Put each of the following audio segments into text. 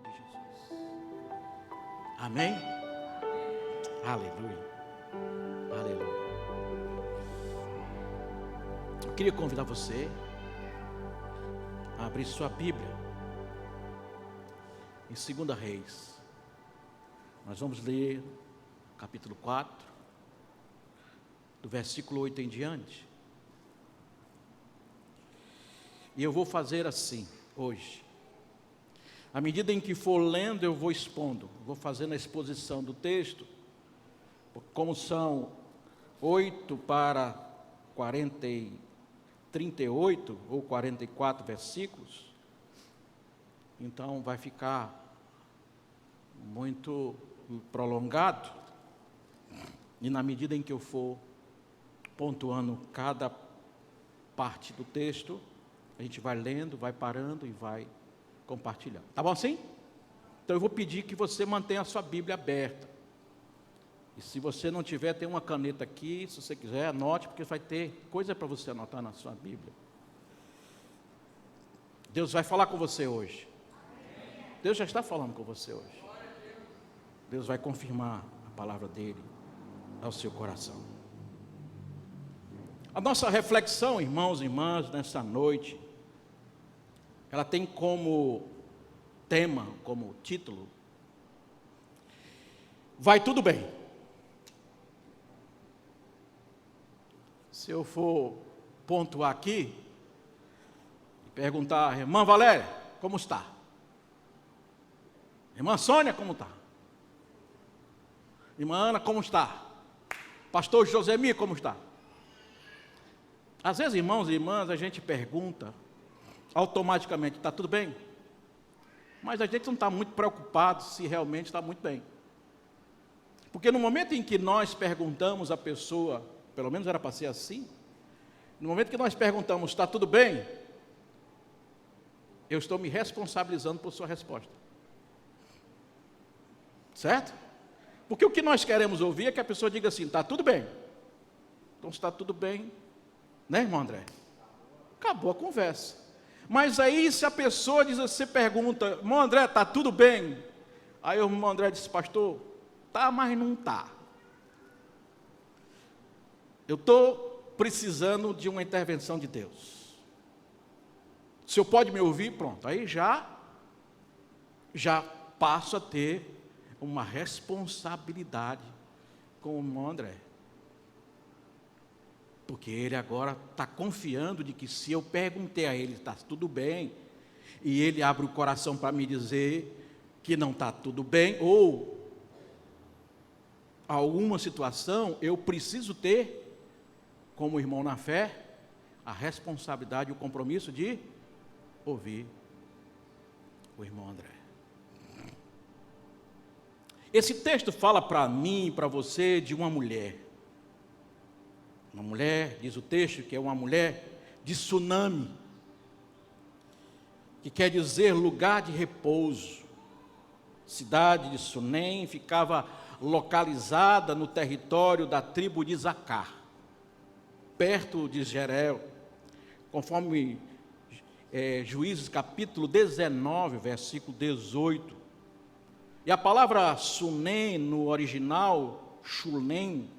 de Jesus. Amém? Aleluia. Aleluia. Eu queria convidar você a abrir sua Bíblia em 2 Reis. Nós vamos ler capítulo 4, do versículo 8 em diante. E eu vou fazer assim hoje. À medida em que for lendo, eu vou expondo, vou fazendo a exposição do texto. Como são 8 para 38 ou 44 versículos, então vai ficar muito prolongado. E na medida em que eu for pontuando cada parte do texto, a gente vai lendo, vai parando e vai compartilhando. Tá bom assim? Então eu vou pedir que você mantenha a sua Bíblia aberta. E se você não tiver, tem uma caneta aqui, se você quiser, anote, porque vai ter coisa para você anotar na sua Bíblia. Deus vai falar com você hoje. Deus já está falando com você hoje. Deus vai confirmar a palavra dele ao seu coração. A nossa reflexão, irmãos e irmãs, nessa noite, ela tem como tema, como título, vai tudo bem. Se eu for pontuar aqui, perguntar, irmã Valéria, como está? Irmã Sônia, como está? Irmã Ana, como está? Pastor Josemi, como está? Às vezes, irmãos e irmãs, a gente pergunta automaticamente, está tudo bem? Mas a gente não está muito preocupado se realmente está muito bem. Porque no momento em que nós perguntamos à pessoa, pelo menos era para ser assim, no momento que nós perguntamos, está tudo bem? Eu estou me responsabilizando por sua resposta. Certo? Porque o que nós queremos ouvir é que a pessoa diga assim, está tudo bem. Então, se está tudo bem, né, irmão André? Acabou a conversa. Mas aí, se a pessoa diz, você pergunta, irmão André, está tudo bem? Aí o irmão André disse, pastor, tá, mas não está. Eu estou precisando de uma intervenção de Deus. O senhor pode me ouvir? Pronto. Aí já passo a ter uma responsabilidade com o irmão André. Porque ele agora está confiando de que se eu perguntei a ele, está tudo bem, e ele abre o coração para me dizer que não está tudo bem, ou alguma situação, eu preciso ter, como irmão na fé, a responsabilidade e o compromisso de ouvir o irmão André. Esse texto fala para mim e para você de uma mulher. Uma mulher, diz o texto, que é uma mulher de Sunami, que quer dizer lugar de repouso. Cidade de Sunem ficava localizada no território da tribo de Isacar, perto de Jerel, conforme Juízes capítulo 19, versículo 18. E a palavra Sunem, no original, Shulem,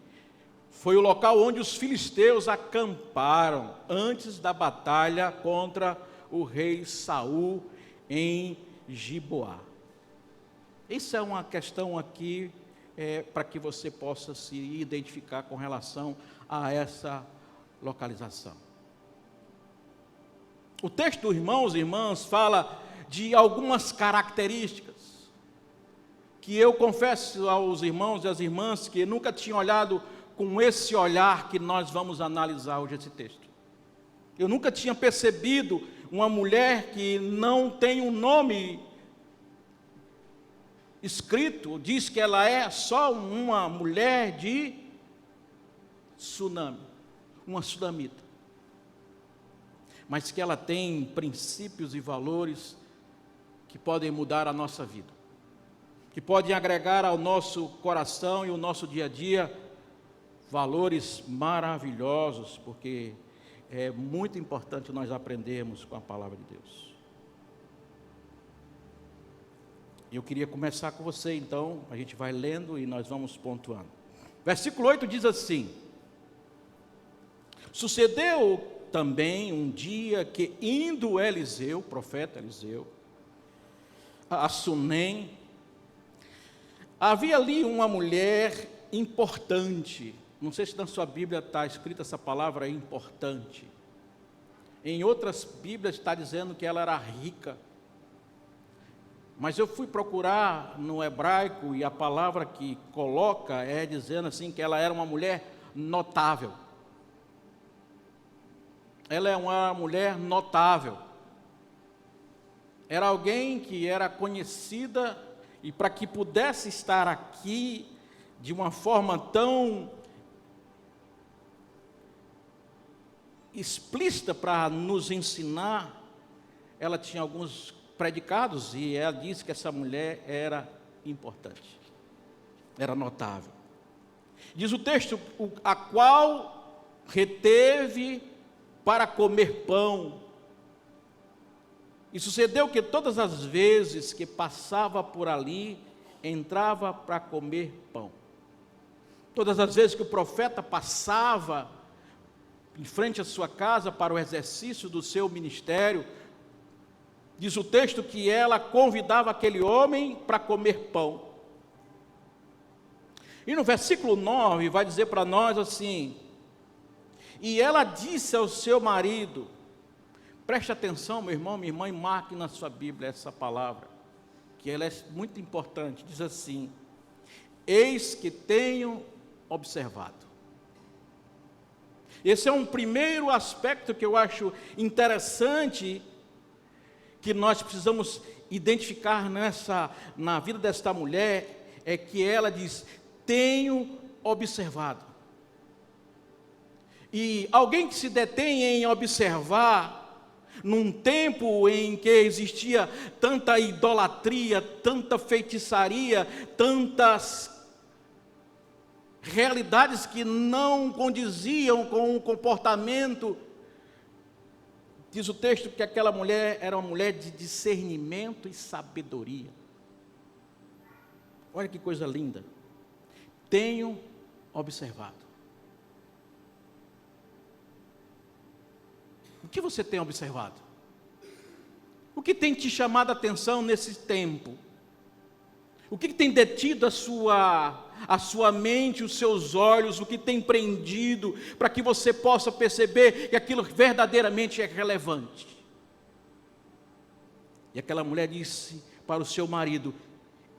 foi o local onde os filisteus acamparam antes da batalha contra o rei Saul em Gibeá. Isso é uma questão aqui para que você possa se identificar com relação a essa localização. O texto, irmãos e irmãs, fala de algumas características que eu confesso aos irmãos e às irmãs que nunca tinham olhado com esse olhar que nós vamos analisar hoje esse texto. Eu nunca tinha percebido uma mulher que não tem um nome escrito, diz que ela é só uma mulher de Sunami, uma sunamita, mas que ela tem princípios e valores que podem mudar a nossa vida, que podem agregar ao nosso coração e ao nosso dia a dia valores maravilhosos, porque é muito importante nós aprendermos com a palavra de Deus. Eu queria começar com você, então, a gente vai lendo e nós vamos pontuando. Versículo 8 diz assim: sucedeu também um dia que, indo Eliseu, o profeta Eliseu, a Sunem, havia ali uma mulher importante. Não sei se na sua Bíblia está escrita essa palavra importante. Em outras Bíblias está dizendo que ela era rica. Mas eu fui procurar no hebraico e a palavra que coloca é dizendo assim que ela era uma mulher notável. Ela é uma mulher notável. Era alguém que era conhecida e para que pudesse estar aqui de uma forma tão explícita para nos ensinar, ela tinha alguns predicados e ela disse que essa mulher era importante, era notável. Diz o texto, a qual reteve para comer pão. E sucedeu que todas as vezes que passava por ali, entrava para comer pão. Todas as vezes que o profeta passava em frente à sua casa para o exercício do seu ministério, diz o texto que ela convidava aquele homem para comer pão. E no versículo 9 vai dizer para nós assim: e ela disse ao seu marido, preste atenção, meu irmão, minha irmã, e marque na sua Bíblia essa palavra, que ela é muito importante. Diz assim: eis que tenho observado. Esse é um primeiro aspecto que eu acho interessante, que nós precisamos identificar na vida desta mulher, é que ela diz: tenho observado. E alguém que se detém em observar, num tempo em que existia tanta idolatria, tanta feitiçaria, tantas realidades que não condiziam com o comportamento, diz o texto que aquela mulher era uma mulher de discernimento e sabedoria. Olha que coisa linda. Tenho observado. O que você tem observado? O que tem te chamado a atenção nesse tempo? O que tem detido a sua mente, os seus olhos, o que tem prendido, para que você possa perceber que aquilo verdadeiramente é relevante? E aquela mulher disse para o seu marido: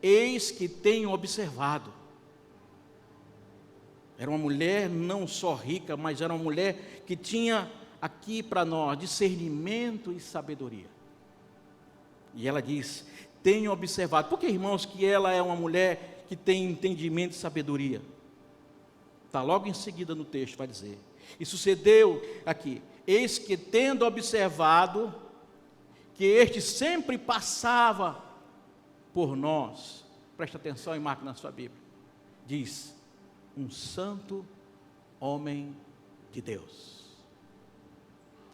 eis que tenho observado. Era uma mulher não só rica, mas era uma mulher que tinha aqui para nós discernimento e sabedoria. E ela diz: tenho observado. Por que, irmãos, que ela é uma mulher que tem entendimento e sabedoria? Está logo em seguida no texto, vai dizer. E sucedeu aqui: eis que tendo observado que este sempre passava por nós. Presta atenção e marque na sua Bíblia. Diz: um santo homem de Deus.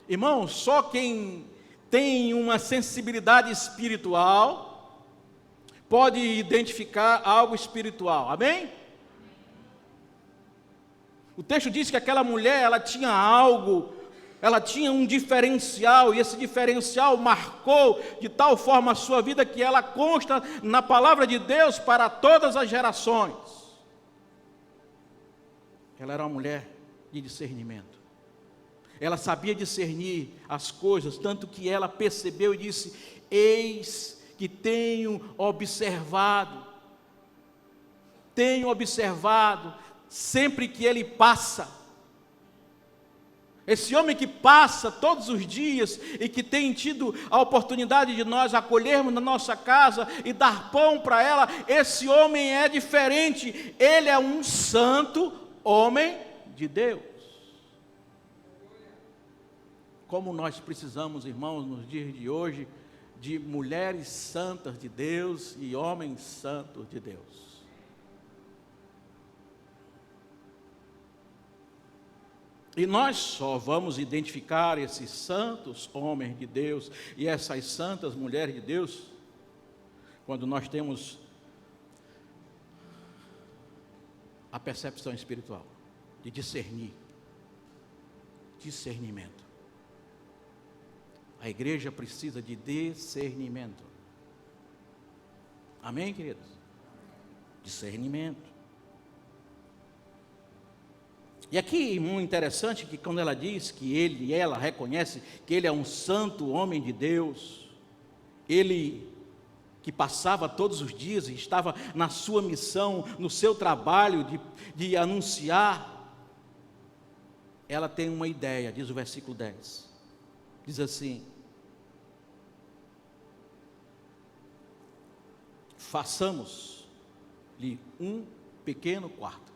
Irmão, só quem tem uma sensibilidade espiritual pode identificar algo espiritual, amém? O texto diz que aquela mulher, ela tinha algo, ela tinha um diferencial, e esse diferencial marcou de tal forma a sua vida que ela consta na palavra de Deus para todas as gerações. Ela era uma mulher de discernimento. Ela sabia discernir as coisas, tanto que ela percebeu e disse: eis que tenho observado sempre que ele passa. Esse homem que passa todos os dias e que tem tido a oportunidade de nós acolhermos na nossa casa e dar pão para ela, esse homem é diferente, ele é um santo homem de Deus. Como nós precisamos, irmãos, nos dias de hoje, de mulheres santas de Deus e homens santos de Deus. E nós só vamos identificar esses santos homens de Deus e essas santas mulheres de Deus quando nós temos a percepção espiritual de discernir, discernimento. A igreja precisa de discernimento. Amém, queridos? Discernimento. E aqui, muito interessante, que quando ela diz que ele e ela reconhece que ele é um santo homem de Deus, ele que passava todos os dias e estava na sua missão, no seu trabalho de anunciar, ela tem uma ideia, diz o versículo 10, diz assim: façamos-lhe um pequeno quarto.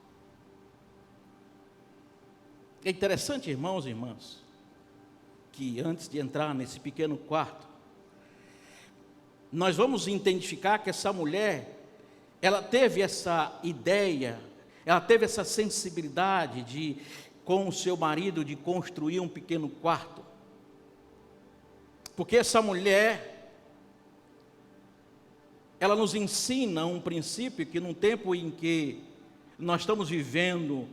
É interessante, irmãos e irmãs, que antes de entrar nesse pequeno quarto, nós vamos identificar que essa mulher, ela teve essa ideia, ela teve essa sensibilidade de, com o seu marido, de construir um pequeno quarto. Porque essa mulher, ela nos ensina um princípio que num tempo em que nós estamos vivendo,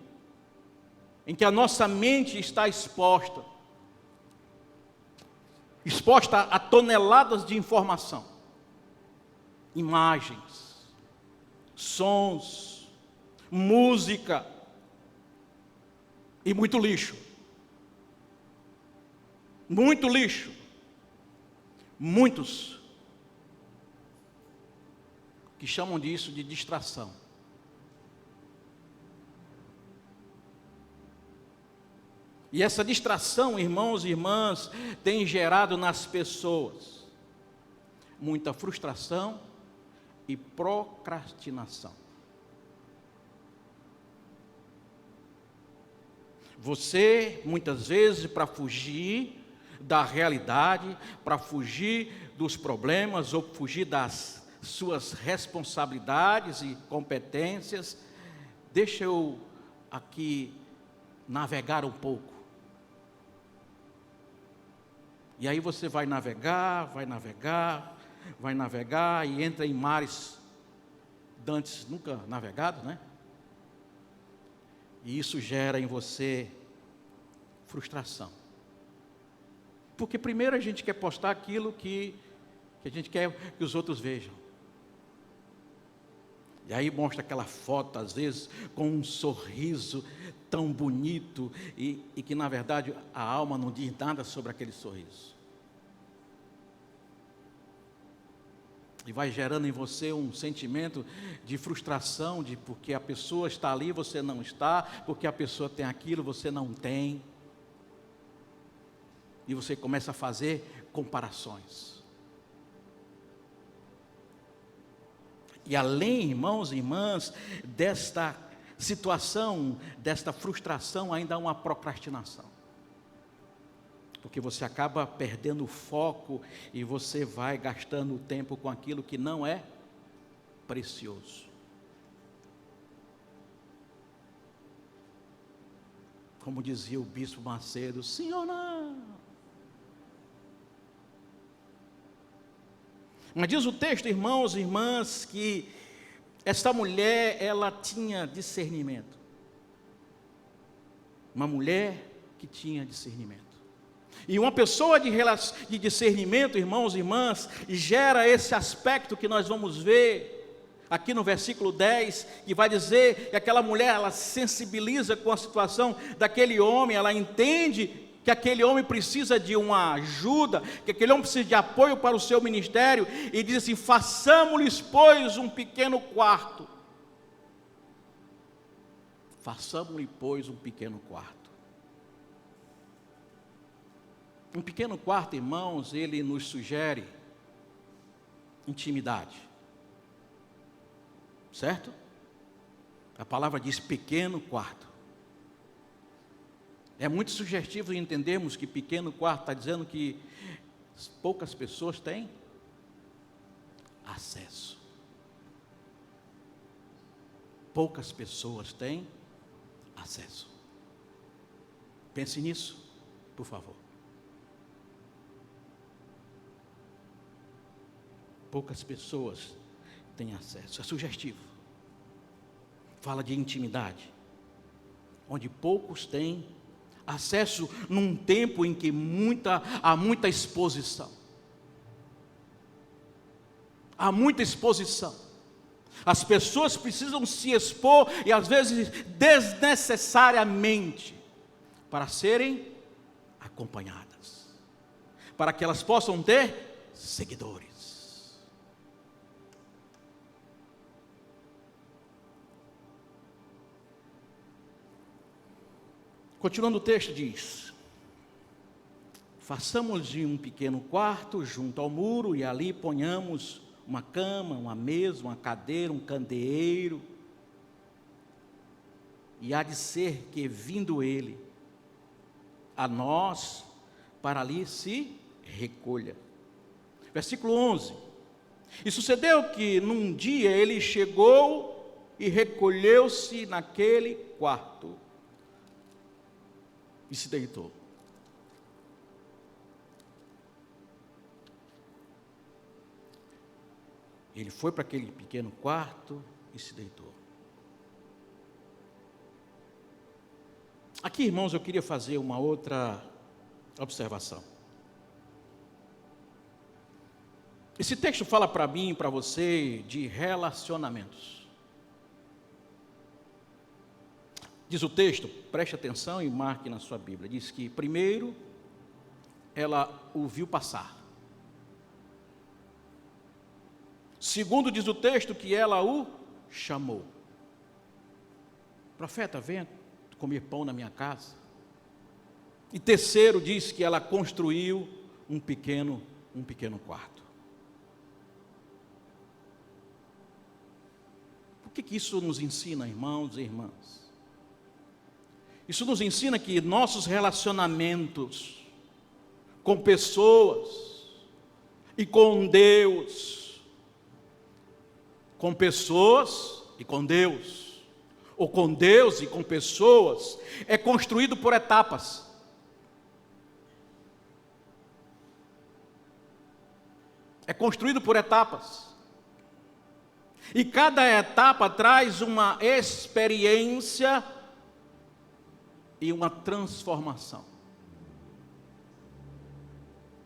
em que a nossa mente está exposta a toneladas de informação, imagens, sons, música e muito lixo. Muito lixo. Muitos que chamam disso de distração. E essa distração, irmãos e irmãs, tem gerado nas pessoas muita frustração e procrastinação. Você, muitas vezes, para fugir da realidade, para fugir dos problemas ou fugir das suas responsabilidades e competências, deixa eu aqui navegar um pouco. E aí você vai navegar e entra em mares dantes nunca navegados, né? E isso gera em você frustração. Porque primeiro a gente quer postar aquilo que a gente quer que os outros vejam. E aí mostra aquela foto, às vezes, com um sorriso tão bonito e que, na verdade, a alma não diz nada sobre aquele sorriso. E vai gerando em você um sentimento de frustração, de porque a pessoa está ali, você não está, porque a pessoa tem aquilo, você não tem. E você começa a fazer comparações. E além, irmãos e irmãs, desta situação, desta frustração, ainda há uma procrastinação. Porque você acaba perdendo o foco e você vai gastando o tempo com aquilo que não é precioso. Como dizia o bispo Macedo, sim ou não? Mas diz o texto, irmãos e irmãs, que esta mulher, ela tinha discernimento. Uma mulher que tinha discernimento. E uma pessoa de discernimento, irmãos e irmãs, gera esse aspecto que nós vamos ver aqui no versículo 10, que vai dizer que aquela mulher, ela se sensibiliza com a situação daquele homem, ela entende que aquele homem precisa de uma ajuda, que aquele homem precisa de apoio para o seu ministério, e diz assim: façamos-lhes, pois, um pequeno quarto. Façamos-lhe, pois, um pequeno quarto. Um pequeno quarto, irmãos, ele nos sugere intimidade. Certo? A palavra diz pequeno quarto. É muito sugestivo entendermos que pequeno quarto está dizendo que poucas pessoas têm acesso. Poucas pessoas têm acesso. Pense nisso, por favor. Poucas pessoas tem acesso. É sugestivo. Fala de intimidade, onde poucos têm acesso num tempo em que há muita exposição. Há muita exposição. As pessoas precisam se expor, e às vezes desnecessariamente, para serem acompanhadas, para que elas possam ter seguidores. Continuando o texto diz: façamos de um pequeno quarto junto ao muro, e ali ponhamos uma cama, uma mesa, uma cadeira, um candeeiro. E há de ser que, vindo ele a nós, para ali se recolha. Versículo 11. E sucedeu que num dia ele chegou e recolheu-se naquele quarto e se deitou. Ele foi para aquele pequeno quarto e se deitou. Aqui, irmãos, eu queria fazer uma outra observação. Esse texto fala para mim e para você de relacionamentos. Diz o texto, preste atenção e marque na sua Bíblia. Diz que primeiro ela o viu passar. Segundo, diz o texto que ela o chamou. Profeta, venha comer pão na minha casa. E terceiro, diz que ela construiu um pequeno quarto. O que isso nos ensina, irmãos e irmãs? Isso nos ensina que nossos relacionamentos com pessoas e com Deus, com pessoas e com Deus, ou com Deus e com pessoas, é construído por etapas. É construído por etapas. E cada etapa traz uma experiência e uma transformação.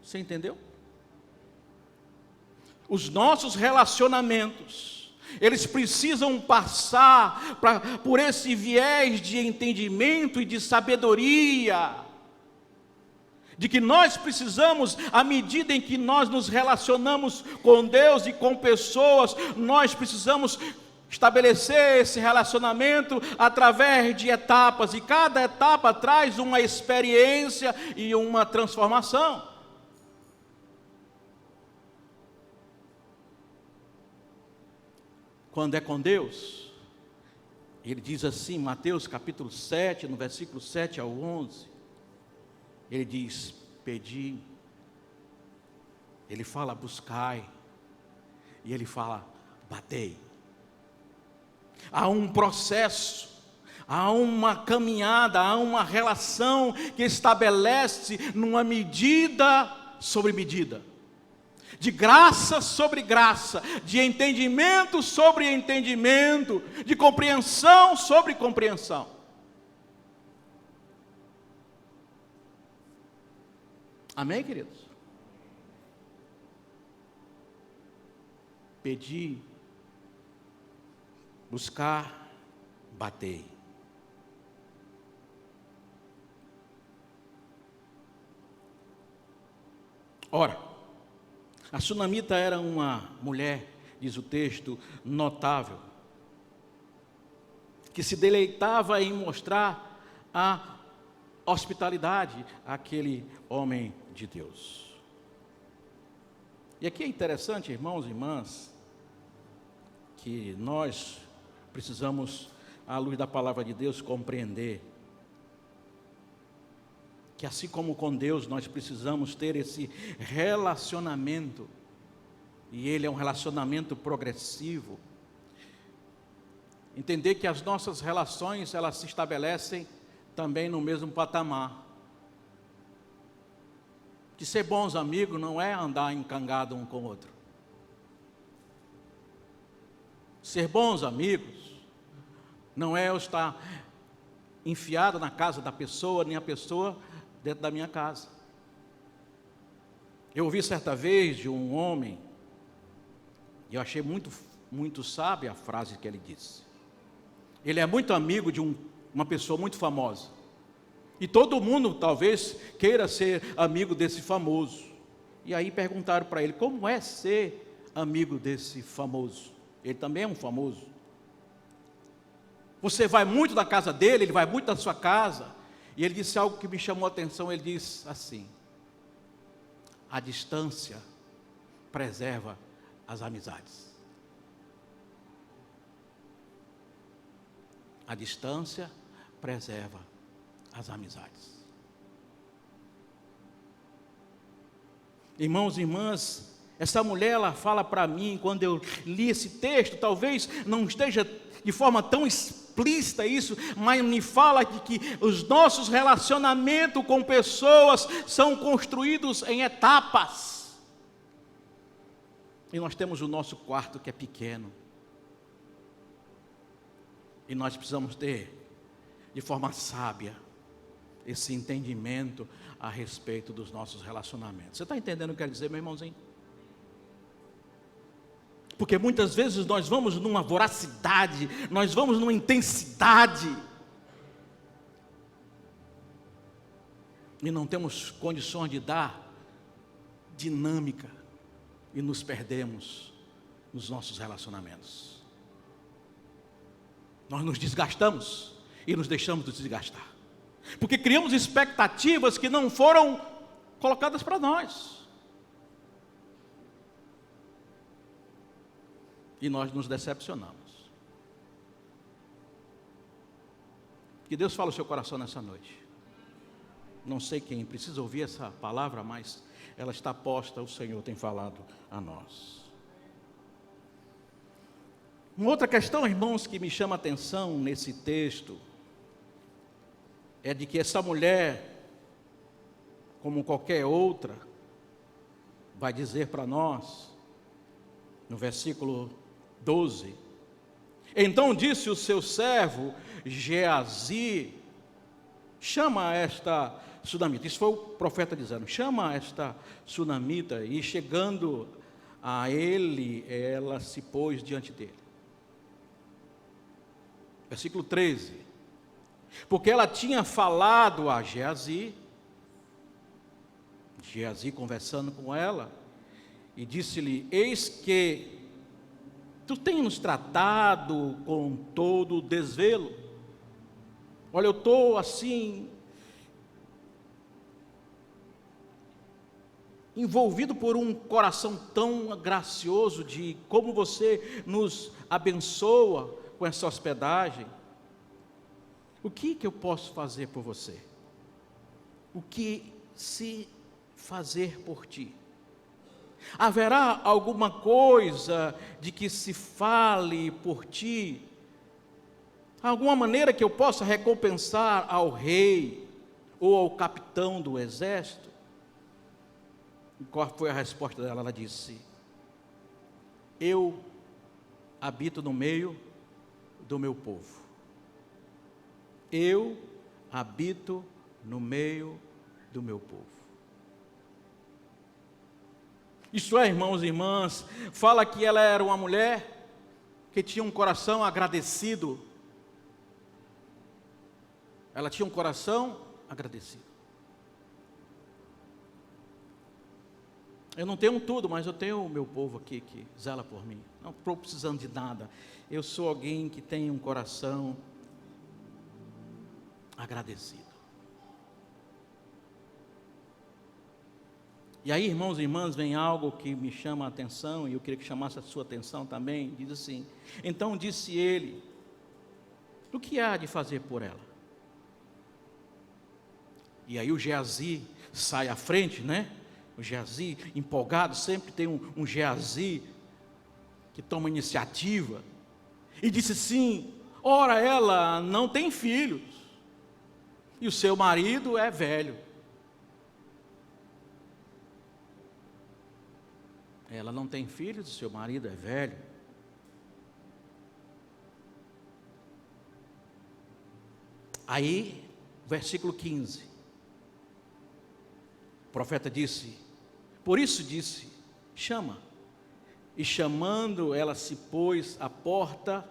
Você entendeu? Os nossos relacionamentos, eles precisam passar por esse viés de entendimento e de sabedoria, de que nós precisamos, à medida em que nós nos relacionamos com Deus e com pessoas, nós precisamos estabelecer esse relacionamento através de etapas, e cada etapa traz uma experiência e uma transformação. Quando é com Deus, ele diz assim, Mateus capítulo 7, no versículo 7 ao 11, ele diz, pedi, ele fala buscai, e ele fala batei. Há um processo, há uma caminhada, há uma relação que estabelece numa medida sobre medida, de graça sobre graça, de entendimento sobre entendimento, de compreensão sobre compreensão. Amém, queridos? Pedi, buscar, batei. Ora, a sunamita era uma mulher, diz o texto, notável, que se deleitava em mostrar a hospitalidade àquele homem de Deus. E aqui é interessante, irmãos e irmãs, que nós precisamos, à luz da palavra de Deus, compreender que assim como com Deus nós precisamos ter esse relacionamento, e ele é um relacionamento progressivo. Entender que as nossas relações, elas se estabelecem também no mesmo patamar. Que ser bons amigos não é andar encangado um com o outro. Ser bons amigos não é eu estar enfiado na casa da pessoa, nem a pessoa dentro da minha casa. Eu ouvi certa vez de um homem, e eu achei muito sábia a frase que ele disse. Ele é muito amigo de uma pessoa muito famosa. E todo mundo talvez queira ser amigo desse famoso. E aí perguntaram para ele, como é ser amigo desse famoso? Ele também é um famoso. Você vai muito na casa dele, ele vai muito na sua casa. E ele disse algo que me chamou a atenção, ele disse assim: a distância preserva as amizades. A distância preserva as amizades. Irmãos e irmãs, essa mulher, ela fala para mim, quando eu li esse texto, talvez não esteja de forma tão explícita isso, mas me fala de que os nossos relacionamentos com pessoas são construídos em etapas. E nós temos o nosso quarto que é pequeno. E nós precisamos ter, de forma sábia, esse entendimento a respeito dos nossos relacionamentos. Você está entendendo o que eu quero dizer, meu irmãozinho? Porque muitas vezes nós vamos numa voracidade, nós vamos numa intensidade, e não temos condições de dar dinâmica, e nos perdemos nos nossos relacionamentos. Nós nos desgastamos e nos deixamos de desgastar, porque criamos expectativas que não foram colocadas para nós, e nós nos decepcionamos. Que Deus fale o seu coração nessa noite. Não sei quem precisa ouvir essa palavra, mas ela está posta, o Senhor tem falado a nós. Uma outra questão, irmãos, que me chama a atenção nesse texto, é de que essa mulher, como qualquer outra, vai dizer para nós, no versículo 12, então disse o seu servo Geazi, chama esta sunamita, isso foi o profeta dizendo, chama esta sunamita, e chegando a ele, ela se pôs diante dele. Versículo 13, porque ela tinha falado a Geazi conversando com ela, e disse-lhe, eis que tu tens nos tratado com todo desvelo. Olha, eu estou assim, envolvido por um coração tão gracioso de como você nos abençoa com essa hospedagem. O que eu posso fazer por você? O que se fazer por ti? Haverá alguma coisa de que se fale por ti? Alguma maneira que eu possa recompensar ao rei ou ao capitão do exército? E qual foi a resposta dela? Ela disse, eu habito no meio do meu povo. Eu habito no meio do meu povo. Isso é, irmãos e irmãs, fala que ela era uma mulher que tinha um coração agradecido. Ela tinha um coração agradecido. Eu não tenho tudo, mas eu tenho o meu povo aqui que zela por mim. Não estou precisando de nada. Eu sou alguém que tem um coração agradecido. E aí, irmãos e irmãs, vem algo que me chama a atenção, e eu queria que chamasse a sua atenção também. Diz assim, então disse ele, o que há de fazer por ela? E aí o Geazi sai à frente, né? O Geazi, empolgado, sempre tem um Geazi que toma iniciativa, e disse assim, ora, ela não tem filhos, e o seu marido é velho. Ela não tem filhos, o seu marido é velho. Aí, versículo 15, o profeta disse, por isso disse, chama. E chamando, ela se pôs à porta,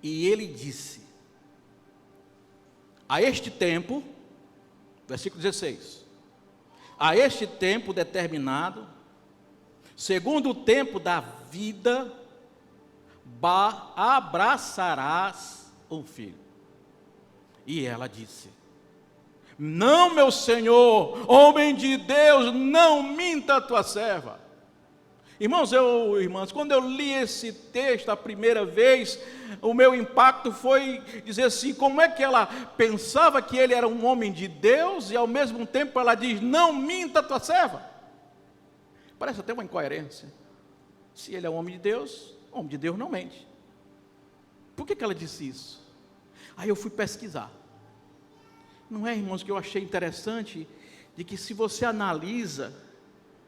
e ele disse, a este tempo, versículo 16, a este tempo determinado, segundo o tempo da vida, abraçarás um filho. E ela disse, não, meu Senhor, homem de Deus, não minta a tua serva. Irmãs, quando eu li esse texto a primeira vez, o meu impacto foi dizer assim, como é que ela pensava que ele era um homem de Deus, e ao mesmo tempo ela diz, não minta a tua serva. Parece até uma incoerência. Se ele é um homem de Deus não mente. Por que ela disse isso? Aí eu fui pesquisar. Não é, irmãos, que eu achei interessante, de que se você analisa,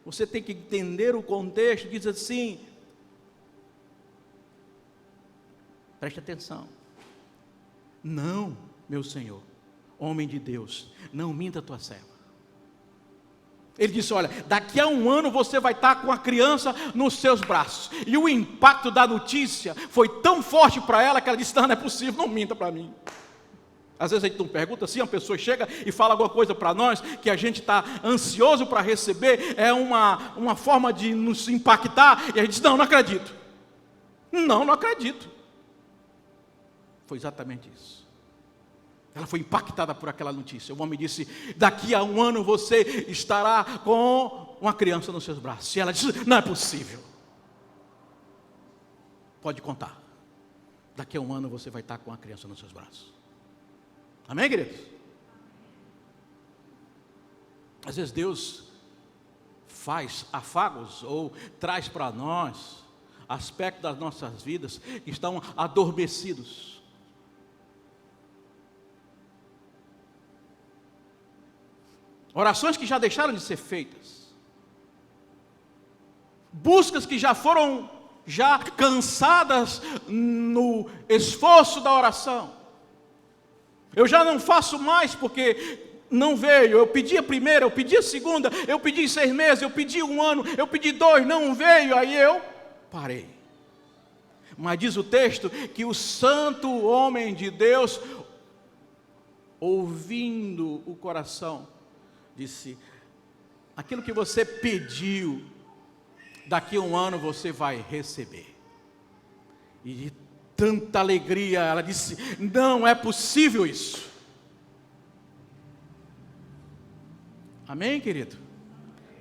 você tem que entender o contexto, diz assim, preste atenção, não, meu Senhor, homem de Deus, não minta a tua serva. Ele disse, olha, daqui a 1 ano você vai estar com a criança nos seus braços. E o impacto da notícia foi tão forte para ela, que ela disse, não é possível, não minta para mim. Às vezes a gente não pergunta assim, a pessoa chega e fala alguma coisa para nós, que a gente está ansioso para receber, é uma forma de nos impactar, e a gente diz, não acredito. Não acredito. Foi exatamente isso. Ela foi impactada por aquela notícia. O homem disse, daqui a 1 ano você estará com uma criança nos seus braços. E ela disse, não é possível. Pode contar. Daqui a 1 ano você vai estar com uma criança nos seus braços. Amém, queridos? Às vezes Deus faz afagos ou traz para nós aspectos das nossas vidas que estão adormecidos. Orações que já deixaram de ser feitas. Buscas que já foram cansadas no esforço da oração. Eu já não faço mais porque não veio. Eu pedi a primeira, eu pedi a segunda, eu pedi 6 meses, eu pedi 1 ano, eu pedi 2, não veio, aí eu parei. Mas diz o texto que o santo homem de Deus, ouvindo o coração, disse, aquilo que você pediu, daqui a 1 ano você vai receber. E de tanta alegria, ela disse, não é possível isso. Amém, querido?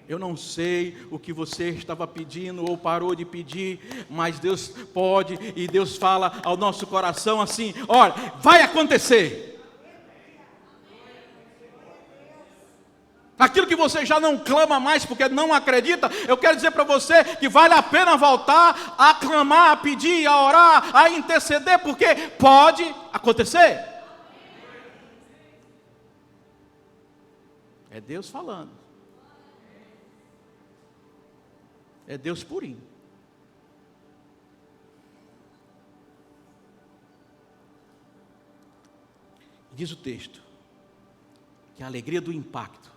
Eu não sei o que você estava pedindo ou parou de pedir, mas Deus pode, e Deus fala ao nosso coração assim, olha, vai acontecer. Aquilo que você já não clama mais porque não acredita, eu quero dizer para você que vale a pena voltar a clamar, a pedir, a orar, a interceder, porque pode acontecer. É Deus falando. É Deus purinho. Diz o texto que a alegria do impacto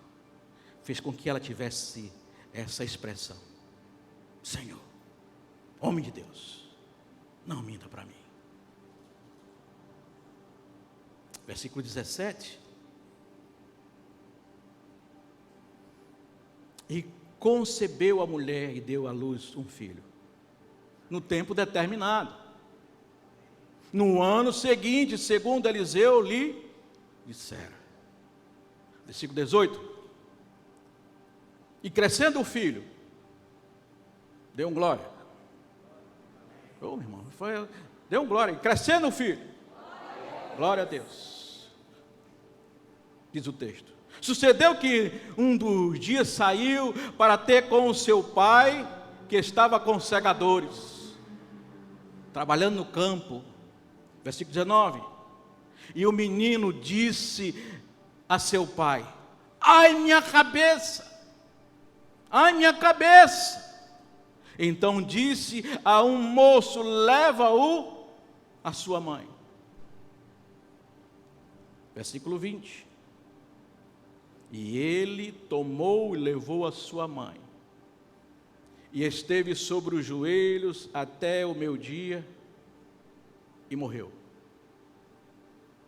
fez com que ela tivesse essa expressão, Senhor, homem de Deus, não minta para mim. Versículo 17. E concebeu a mulher e deu à luz um filho, no tempo determinado. No ano seguinte, segundo Eliseu lhe dissera. Versículo 18. E crescendo o filho, deu um glória. Oh, meu irmão, deu um glória. E crescendo o filho, glória a Deus. Diz o texto. Sucedeu que um dos dias saiu para ter com o seu pai, que estava com segadores, trabalhando no campo. Versículo 19. E o menino disse a seu pai, ai minha cabeça, ai minha cabeça. Então disse a um moço, leva-o a sua mãe. Versículo 20. E ele tomou e levou a sua mãe, e esteve sobre os joelhos até o meio-dia, e morreu.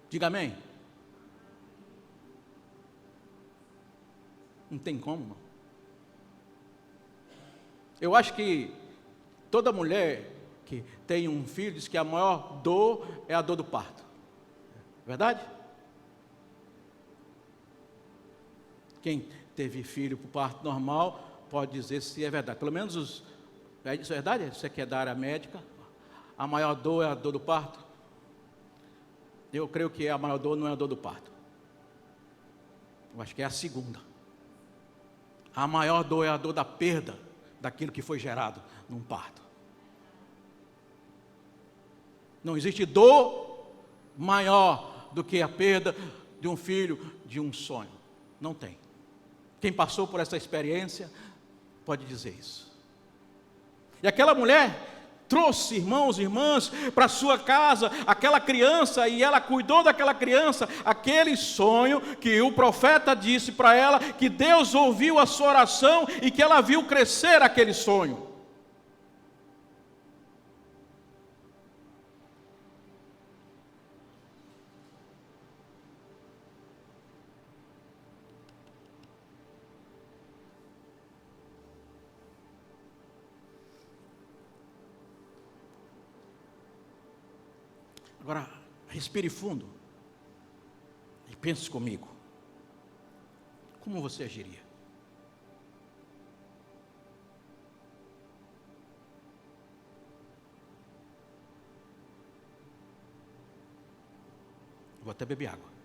Diga amém. Não tem como, não. Eu acho que toda mulher que tem um filho diz que a maior dor é a dor do parto. Verdade? Quem teve filho por parto normal pode dizer se é verdade. Pelo menos isso é verdade? Você que é da área médica, a maior dor é a dor do parto? Eu creio que a maior dor não é a dor do parto. Eu acho que é a segunda. A maior dor é a dor da perda daquilo que foi gerado num parto. Não existe dor maior do que a perda de um filho, de um sonho. Não tem. Quem passou por essa experiência pode dizer isso. E aquela mulher trouxe irmãos e irmãs para sua casa, aquela criança, e ela cuidou daquela criança, aquele sonho que o profeta disse para ela, que Deus ouviu a sua oração e que ela viu crescer aquele sonho. Agora, respire fundo e pense comigo. Como você agiria? Vou até beber água.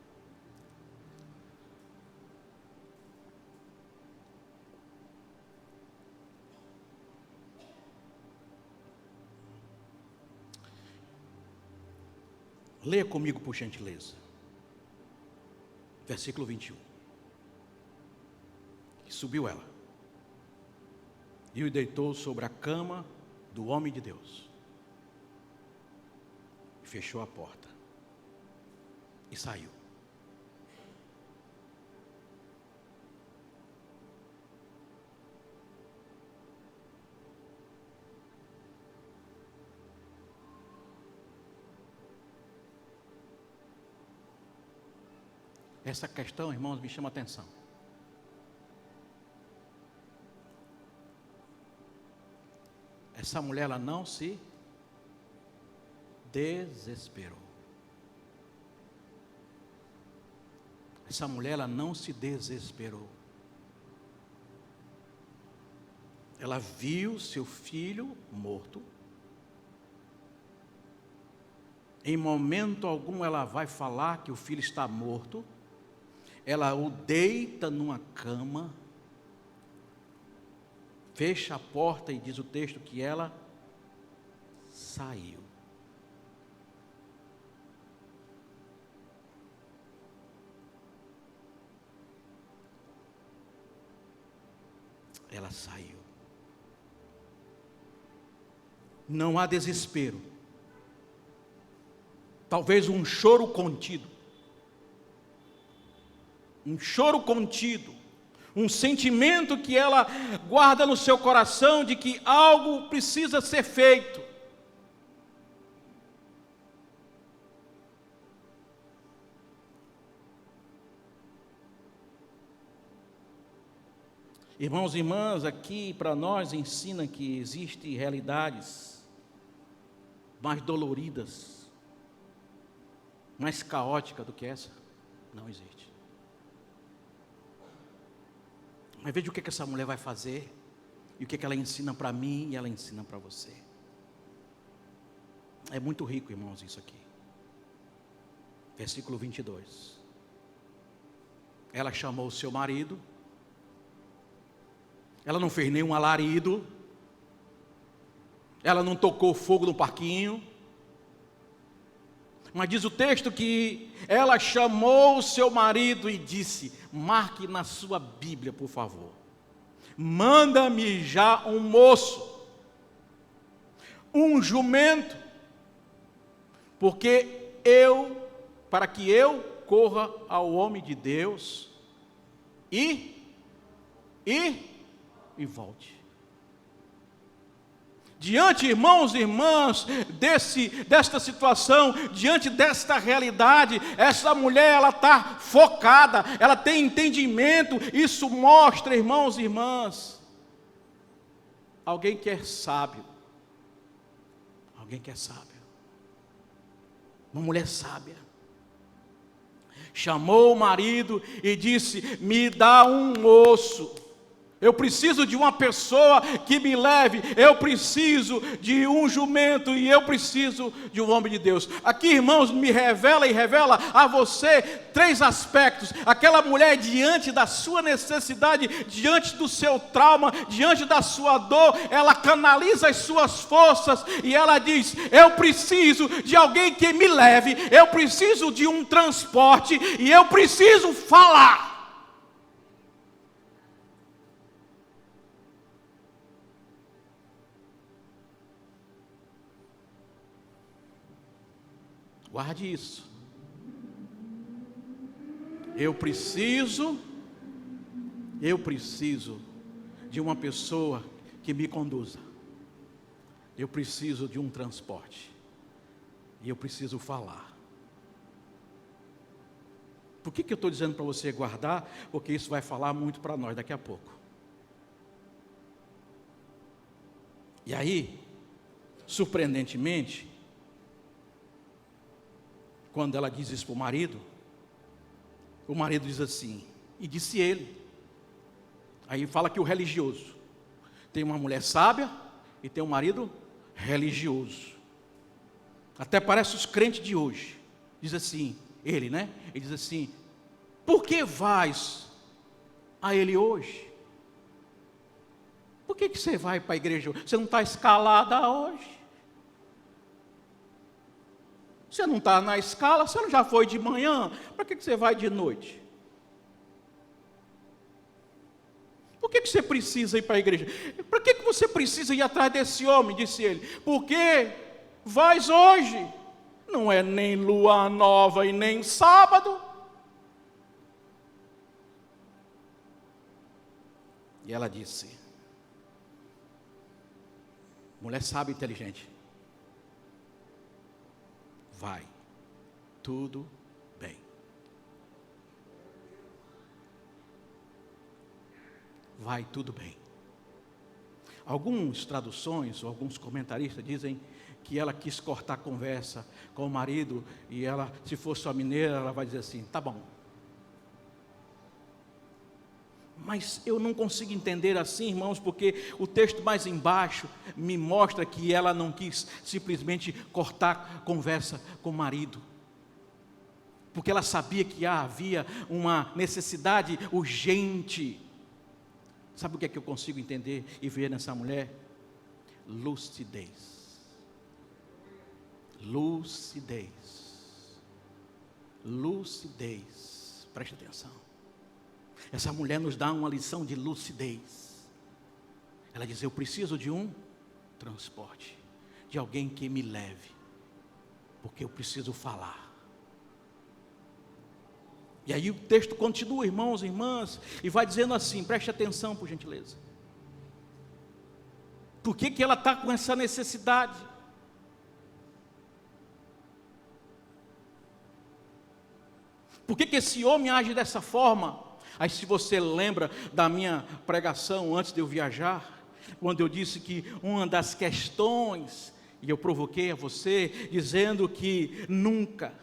Leia comigo, por gentileza. Versículo 21. E subiu ela, e o deitou sobre a cama do homem de Deus, e fechou a porta, e saiu. Essa questão, irmãos, me chama a atenção. Essa mulher, ela não se desesperou. Essa mulher, ela não se desesperou. Ela viu seu filho morto. Em momento algum ela vai falar que o filho está morto. Ela o deita numa cama, fecha a porta e diz o texto que ela saiu. Ela saiu. Não há desespero. Talvez um choro contido. Um choro contido, um sentimento que ela guarda no seu coração de que algo precisa ser feito. Irmãos e irmãs, aqui para nós ensina que existem realidades mais doloridas, mais caóticas do que essa. Não existe. Mas veja o que essa mulher vai fazer, e o que ela ensina para mim e ela ensina para você. É muito rico, irmãos, isso aqui. Versículo 22. Ela chamou o seu marido, ela não fez nenhum alarido, ela não tocou fogo no parquinho, mas diz o texto que ela chamou o seu marido e disse, marque na sua Bíblia, por favor, manda-me já um moço, um jumento, para que eu corra ao homem de Deus e volte. Diante, irmãos e irmãs, desta situação, diante desta realidade, essa mulher, ela está focada, ela tem entendimento. Isso mostra, irmãos e irmãs, alguém que é sábio, uma mulher sábia, chamou o marido e disse: me dá um osso, eu preciso de uma pessoa que me leve, eu preciso de um jumento e eu preciso de um homem de Deus. Aqui, irmãos, me revela e revela a você 3 aspectos. Aquela mulher, diante da sua necessidade, diante do seu trauma, diante da sua dor, ela canaliza as suas forças e ela diz: eu preciso de alguém que me leve, eu preciso de um transporte e eu preciso falar. Guarde isso. Eu preciso de uma pessoa que me conduza. Eu preciso de um transporte. E eu preciso falar. Por que eu estou dizendo para você guardar? Porque isso vai falar muito para nós daqui a pouco. E aí, surpreendentemente, quando ela diz isso para o marido diz assim: e disse ele. Aí fala que o religioso tem uma mulher sábia e tem um marido religioso. Até parece os crentes de hoje. Diz assim, ele diz assim: por que vais a ele hoje? Por que você vai para a igreja hoje? Você não está escalada hoje? Você não está na escala, você não já foi de manhã, para que você vai de noite? Por que você precisa ir para a igreja? Para que você precisa ir atrás desse homem, disse ele? Porque vais hoje, não é nem lua nova e nem sábado. E ela disse, mulher sábia e inteligente: vai, tudo bem. Vai, tudo bem. Algumas traduções, ou alguns comentaristas dizem que ela quis cortar a conversa com o marido, e ela, se fosse uma mineira, ela vai dizer assim: tá bom. Mas eu não consigo entender assim, irmãos, porque o texto mais embaixo me mostra que ela não quis simplesmente cortar a conversa com o marido, porque ela sabia que havia uma necessidade urgente. Sabe o que é que eu consigo entender e ver nessa mulher? Lucidez. Lucidez. Lucidez. Preste atenção. Essa mulher nos dá uma lição de lucidez. Ela diz: eu preciso de um transporte, de alguém que me leve, porque eu preciso falar. E aí o texto continua, irmãos e irmãs, e vai dizendo assim, preste atenção por gentileza. Por que ela está com essa necessidade? Por que esse homem age dessa forma? Aí, se você lembra da minha pregação antes de eu viajar, quando eu disse que uma das questões, e eu provoquei a você, dizendo que nunca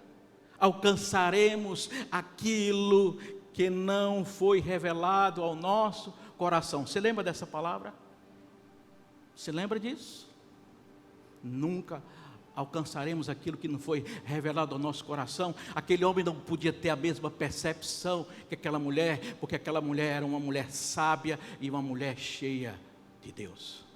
alcançaremos aquilo que não foi revelado ao nosso coração. Você lembra dessa palavra? Você lembra disso? Nunca alcançaremos aquilo que não foi revelado ao nosso coração. Aquele homem não podia ter a mesma percepção que aquela mulher, porque aquela mulher era uma mulher sábia e uma mulher cheia de Deus.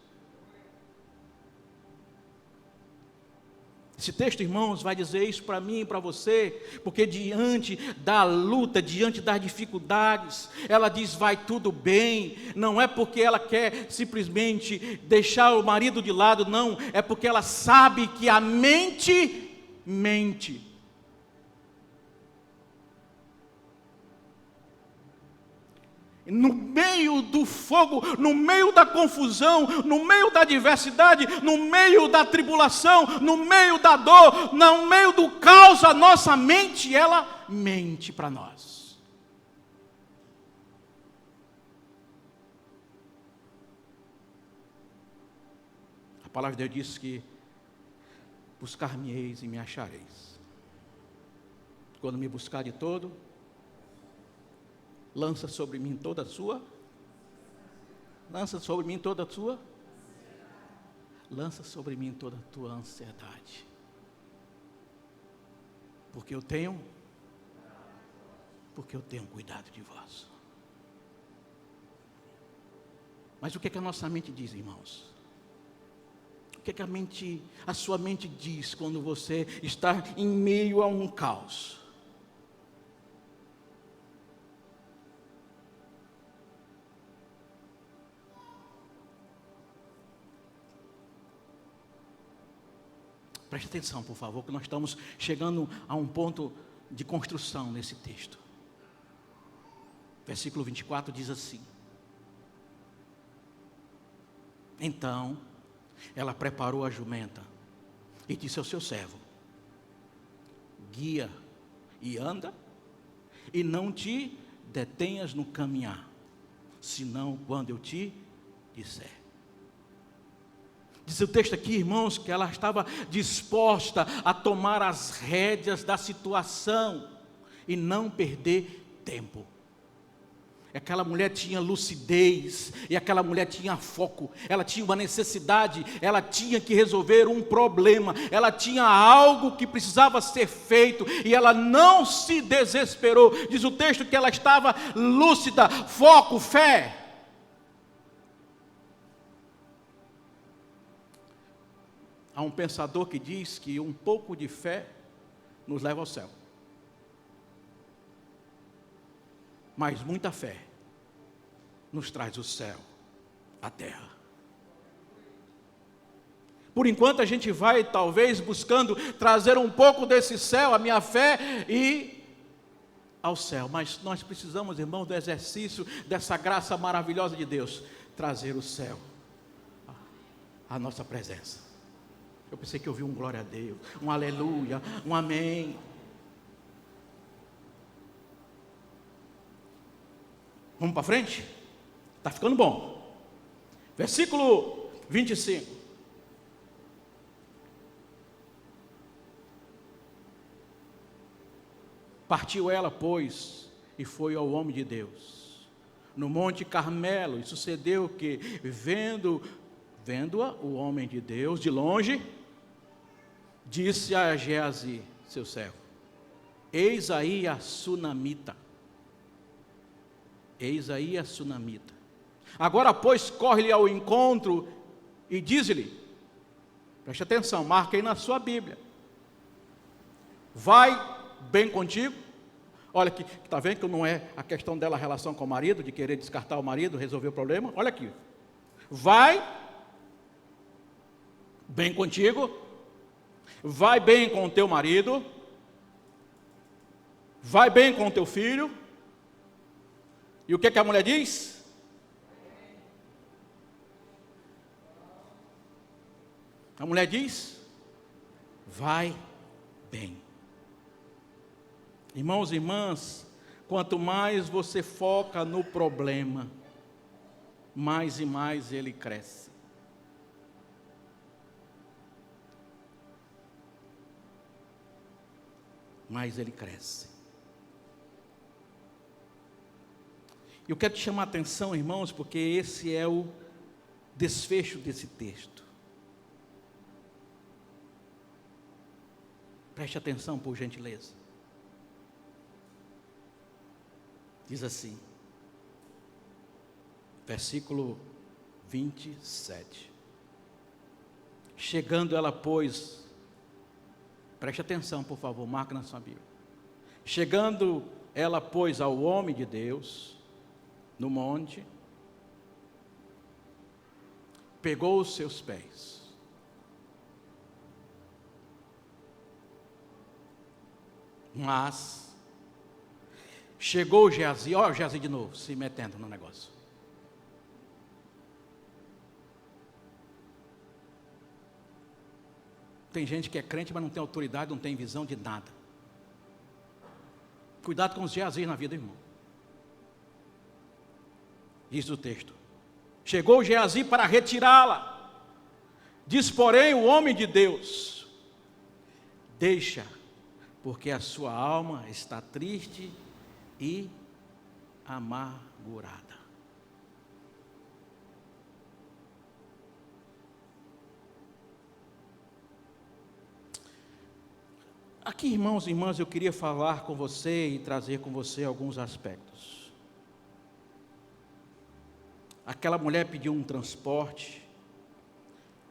Esse texto, irmãos, vai dizer isso para mim e para você, porque diante da luta, diante das dificuldades, ela diz: vai tudo bem. Não é porque ela quer simplesmente deixar o marido de lado, não, é porque ela sabe que a mente mente. no meio do fogo, no meio da confusão, no meio da adversidade, no meio da tribulação, no meio da dor, no meio do caos, a nossa mente, ela mente para nós. A palavra de Deus diz que buscar-me-eis e me achareis. Quando me buscar de todo, lança sobre mim toda a sua ansiedade. Porque eu tenho cuidado de vós. Mas o que é que a nossa mente diz, irmãos? O que é que a sua mente diz quando você está em meio a um caos? Preste atenção, por favor, que nós estamos chegando a um ponto de construção nesse texto. Versículo 24 diz assim: então, ela preparou a jumenta e disse ao seu servo: guia e anda, e não te detenhas no caminhar, senão quando eu te disser. Diz o texto aqui, irmãos, que ela estava disposta a tomar as rédeas da situação e não perder tempo. Aquela mulher tinha lucidez, e aquela mulher tinha foco, ela tinha uma necessidade, ela tinha que resolver um problema, ela tinha algo que precisava ser feito, e ela não se desesperou. Diz o texto que ela estava lúcida, foco, fé. Há um pensador que diz que um pouco de fé nos leva ao céu, mas muita fé nos traz o céu à terra. Por enquanto a gente vai talvez buscando trazer um pouco desse céu, a minha fé, e ao céu, mas nós precisamos, irmãos, do exercício dessa graça maravilhosa de Deus, trazer o céu à nossa presença. Eu pensei que eu ouvi um glória a Deus, um aleluia, um amém. Vamos para frente? Está ficando bom. Versículo 25. Partiu ela, pois, e foi ao homem de Deus, no Monte Carmelo, e sucedeu que, vendo-a, o homem de Deus, de longe, disse a Geazi, seu servo: eis aí a sunamita. Eis aí a sunamita. Agora, pois, corre-lhe ao encontro e diz-lhe, preste atenção, marca aí na sua Bíblia: vai bem contigo. Olha aqui, está vendo que não é a questão dela a relação com o marido, de querer descartar o marido, resolver o problema. Olha aqui: vai bem contigo, vai bem com o teu marido, vai bem com o teu filho. E o que a mulher diz? A mulher diz: vai bem. Irmãos e irmãs, quanto mais você foca no problema, mais e mais ele cresce. Mais ele cresce. E eu quero te chamar a atenção, irmãos, porque esse é o desfecho desse texto. Preste atenção, por gentileza. Diz assim, versículo 27. Chegando ela, pois, preste atenção, por favor, marca na sua Bíblia. Chegando ela, pois, ao homem de Deus, no monte, pegou os seus pés, mas, Chegou Geazi, ó Geazi de novo, se metendo no negócio. Tem gente que é crente, mas não tem autoridade, não tem visão de nada. Cuidado com os Geazis na vida, irmão. Diz o texto. Chegou Geazi para retirá-la. Diz, porém, o homem de Deus: deixa, porque a sua alma está triste e amargurada. Aqui, irmãos e irmãs, eu queria falar com você e trazer com você alguns aspectos. Aquela mulher pediu um transporte,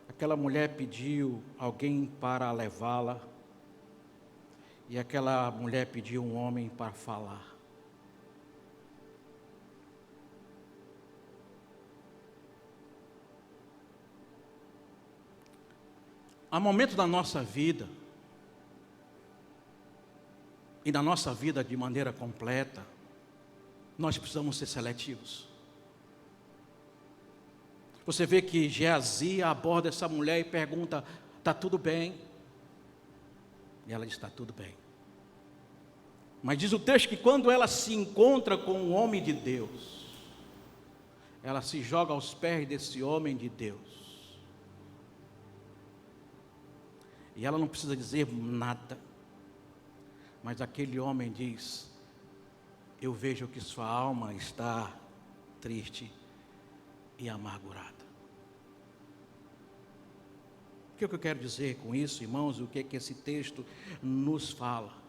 aquela mulher pediu alguém para levá-la, e aquela mulher pediu um homem para falar. Há momentos da nossa vida, e na nossa vida de maneira completa, nós precisamos ser seletivos. Você vê que Geazi aborda essa mulher e pergunta: está tudo bem? E ela diz: está tudo bem. Mas diz o texto que quando ela se encontra com o homem de Deus, ela se joga aos pés desse homem de Deus. E ela não precisa dizer nada. Mas aquele homem diz: eu vejo que sua alma está triste e amargurada. O que eu quero dizer com isso, irmãos? O que é que esse texto nos fala?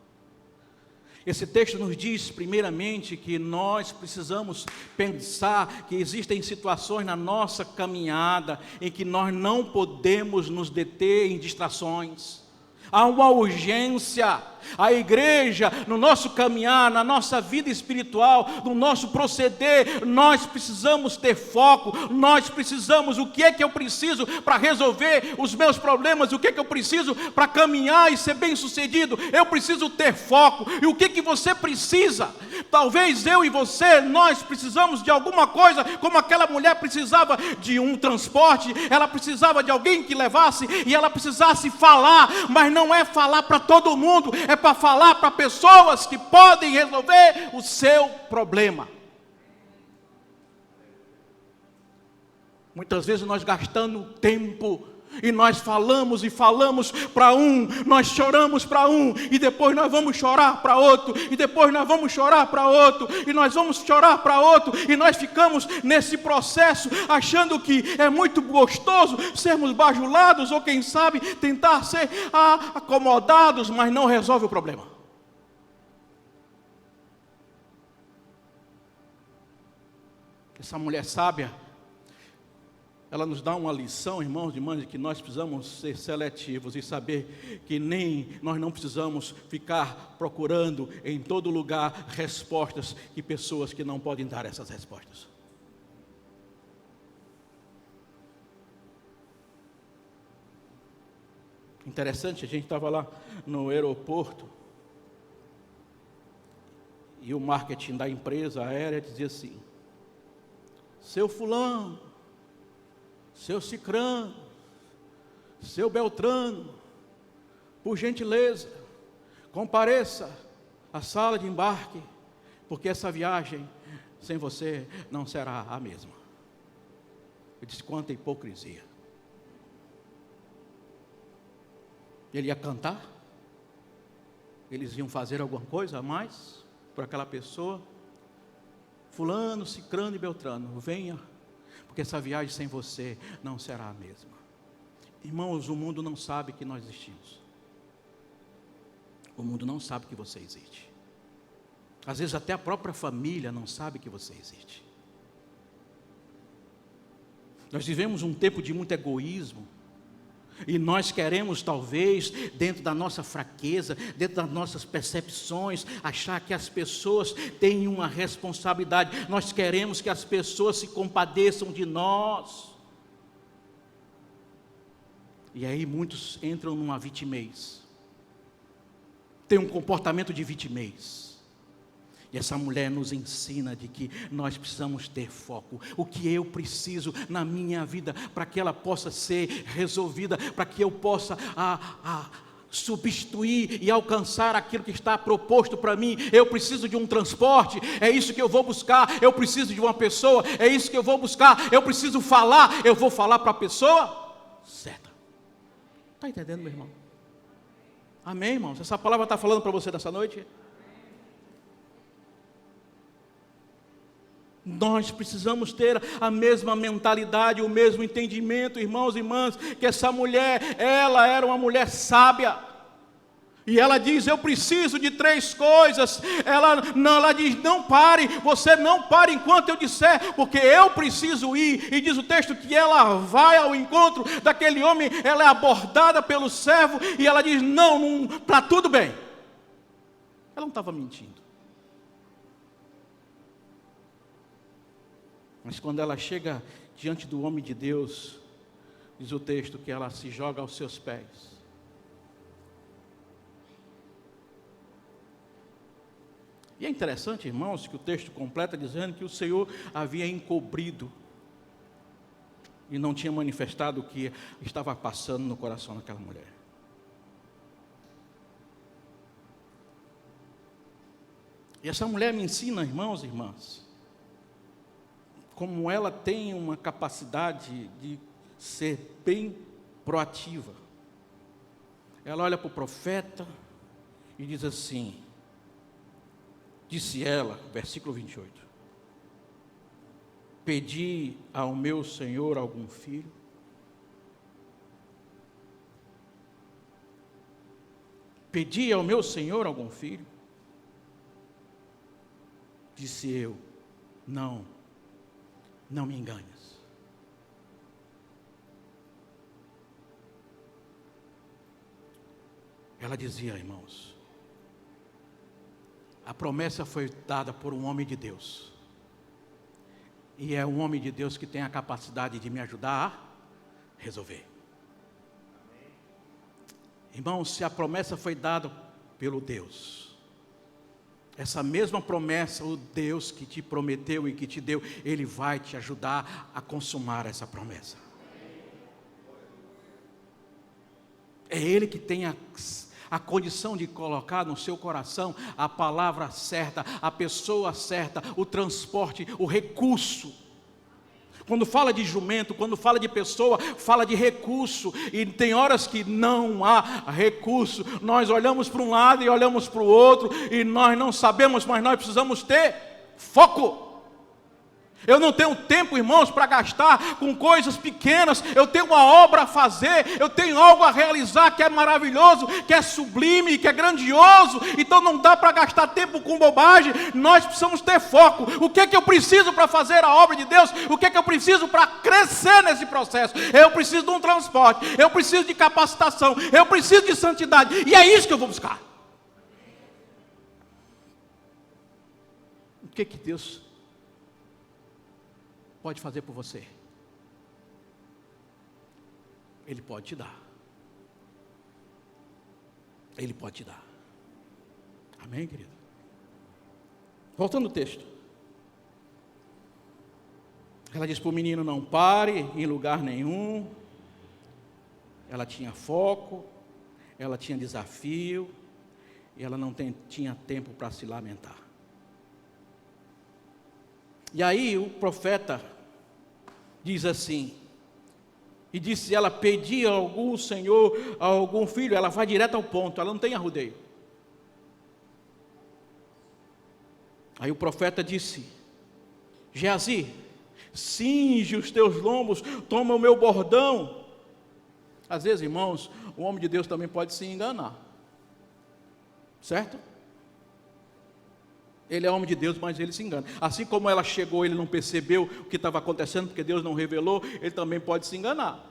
Esse texto nos diz, primeiramente, que nós precisamos pensar que existem situações na nossa caminhada em que nós não podemos nos deter em distrações. Há uma urgência. A igreja, no nosso caminhar, na nossa vida espiritual, no nosso proceder, nós precisamos ter foco, nós precisamos, o que é que eu preciso para resolver os meus problemas, o que é que eu preciso para caminhar e ser bem sucedido? Eu preciso ter foco. E o que é que você precisa? Talvez eu e você, nós precisamos de alguma coisa, como aquela mulher precisava de um transporte, ela precisava de alguém que levasse, e ela precisasse falar, mas não é falar para todo mundo, é para falar para pessoas que podem resolver o seu problema. Muitas vezes nós gastamos tempo e nós falamos e falamos para um, nós choramos para um, e depois nós vamos chorar para outro, e depois nós vamos chorar para outro, e nós vamos chorar para outro, e nós ficamos nesse processo achando que é muito gostoso sermos bajulados, ou quem sabe tentar ser acomodados, mas não resolve o problema. Essa mulher sábia, ela nos dá uma lição, irmãos e irmãs, de que nós precisamos ser seletivos e saber que nós não precisamos ficar procurando em todo lugar respostas de pessoas que não podem dar essas respostas. Interessante, a gente estava lá no aeroporto e o marketing da empresa aérea dizia assim: seu fulano, seu cicrano, seu beltrano, por gentileza, compareça à sala de embarque, porque essa viagem sem você não será a mesma. Eu disse: quanta hipocrisia. Ele ia cantar? Eles iam fazer alguma coisa a mais por aquela pessoa? Fulano, cicrano e beltrano, venha, porque essa viagem sem você não será a mesma. Irmãos, o mundo não sabe que nós existimos. O mundo não sabe que você existe. Às vezes até a própria família não sabe que você existe. Nós vivemos um tempo de muito egoísmo. E nós queremos, talvez, dentro da nossa fraqueza, dentro das nossas percepções, achar que as pessoas têm uma responsabilidade. Nós queremos que as pessoas se compadeçam de nós. E aí muitos entram numa vitimez. Tem um comportamento de vitimez. E essa mulher nos ensina de que nós precisamos ter foco. O que eu preciso na minha vida para que ela possa ser resolvida, para que eu possa substituir e alcançar aquilo que está proposto para mim. Eu preciso de um transporte, é isso que eu vou buscar. Eu preciso de uma pessoa, é isso que eu vou buscar. Eu preciso falar, eu vou falar para a pessoa certa. Está entendendo, meu irmão? Amém, irmãos? Essa palavra está falando para você nessa noite? Nós precisamos ter a mesma mentalidade, o mesmo entendimento, irmãos e irmãs, que essa mulher, ela era uma mulher sábia. E ela diz, eu preciso de 3 coisas. Ela diz, não pare, você não pare enquanto eu disser, porque eu preciso ir. E diz o texto que ela vai ao encontro daquele homem, ela é abordada pelo servo, e ela diz, não, está tudo bem. Ela não estava mentindo. Mas quando ela chega diante do homem de Deus, diz o texto que ela se joga aos seus pés. E é interessante, irmãos, que o texto completa dizendo que o Senhor havia encobrido e não tinha manifestado o que estava passando no coração daquela mulher. E essa mulher me ensina, irmãos e irmãs, como ela tem uma capacidade de ser bem proativa. Ela olha para o profeta e diz assim, disse ela, versículo 28, pedi ao meu Senhor algum filho? Pedi ao meu Senhor algum filho? Disse eu, não me enganes. Ela dizia, irmãos, a promessa foi dada por um homem de Deus. E é um homem de Deus que tem a capacidade de me ajudar a resolver. Irmãos, se a promessa foi dada pelo Deus, essa mesma promessa, o Deus que te prometeu e que te deu, Ele vai te ajudar a consumar essa promessa. É Ele que tem a condição de colocar no seu coração a palavra certa, a pessoa certa, o transporte, o recurso. Quando fala de jumento, quando fala de pessoa, fala de recurso. E tem horas que não há recurso. Nós olhamos para um lado e olhamos para o outro, e nós não sabemos, mas nós precisamos ter foco. Eu não tenho tempo, irmãos, para gastar com coisas pequenas. Eu tenho uma obra a fazer, eu tenho algo a realizar que é maravilhoso, que é sublime, que é grandioso. Então não dá para gastar tempo com bobagem. Nós precisamos ter foco. O que é que eu preciso para fazer a obra de Deus? O que é que eu preciso para crescer nesse processo? Eu preciso de um transporte, eu preciso de capacitação, eu preciso de santidade. E é isso que eu vou buscar. O que é que Deus pode fazer por você? Ele pode te dar. Ele pode te dar. Amém, querido? Voltando ao texto. Ela diz para o menino, não pare em lugar nenhum. Ela tinha foco, ela tinha desafio, e ela não tinha tempo para se lamentar. E aí o profeta diz assim, e disse ela, pedi a algum senhor, a algum filho. Ela vai direto ao ponto, ela não tem arrudeio. Aí o profeta disse, Geazi, cinge os teus lombos, toma o meu bordão. Às vezes, irmãos, o homem de Deus também pode se enganar, certo? Ele é homem de Deus, mas ele se engana. Assim como ela chegou, ele não percebeu o que estava acontecendo, porque Deus não revelou, ele também pode se enganar.